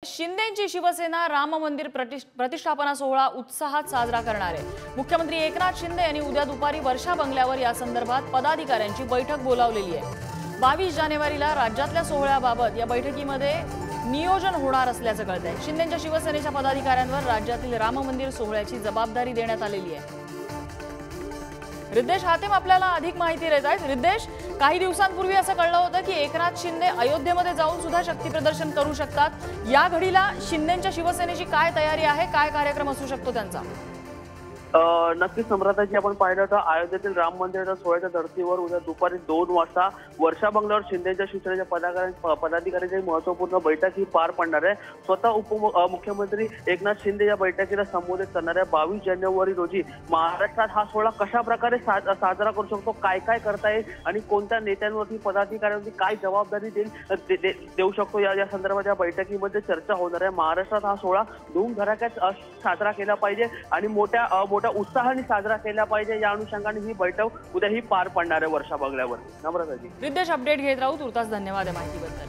शिंदेची शिवसेना राम मंदिर प्रतिष्ठापना सोहळा उत्साहात साजरा करणार आहे। मुख्यमंत्री एकनाथ शिंदे यांनी उद्या दुपारी वर्षा बंगल्यावर या संदर्भात पदाधिकाऱ्यांची बैठक बोलावलेली आहे। 22 जानेवारीला राज्यातल्या सोहळ्याबाबत या बैठकीमध्ये नियोजन होणार असल्याचं कळतंय। शिंदेच्या शिवसेनेच्या पदाधिकाऱ्यांवर राज्यातील राम मंदिर सोहळ्याची जबाबदारी देण्यात आलेली आहे। रिद्देश हातेम आपल्याला अधिक माहिती देत आहेत। रिद्देश, काही दिवसांपूर्वी असं कळलं होतं की एकनाथ शिंदे अयोध्येमध्ये जाऊन सुद्धा शक्ती प्रदर्शन करू शकतात। या घडीला शिंदेच्या शिवसेनेची काय तयारी आहे, काय कार्यक्रम असू शकतो त्यांचा? नक्कीच सम्राताजी, आपण पाहिलं तर अयोध्येतील राम मंदिराच्या सोहळ्याच्या धर्तीवर उद्या दुपारी 2 वाजता वर्षा बंगल्यावर शिंदेच्या शिवसेनेच्या पदाधिकाऱ्यांची महत्वपूर्ण बैठक ही पार पडणार आहे। स्वतः उपमुख्यमंत्री एकनाथ शिंदे या बैठकीला संबोधित करणार आहे। 22 जानेवारी रोजी महाराष्ट्रात हा सोहळा कशा प्रकारे साजरा करू शकतो, काय काय करता येईल आणि कोणत्या नेत्यांवरती पदाधिकाऱ्यांवरती काय जबाबदारी देऊ शकतो, या संदर्भात या बैठकीमध्ये चर्चा होणार आहे। महाराष्ट्रात हा सोहळा धूमधडाक्यात साजरा केला पाहिजे आणि मोठ्या उत्साहाने साजरा केला पाहिजे, या अनुषंगाने ही बैठक उद्या ही पार पडणार आहे वर्षा बंगल्यावर। नम्रताजी, रिद्देश अपडेट घेत राहू। तुर्तास धन्यवाद माहितीबद्दल।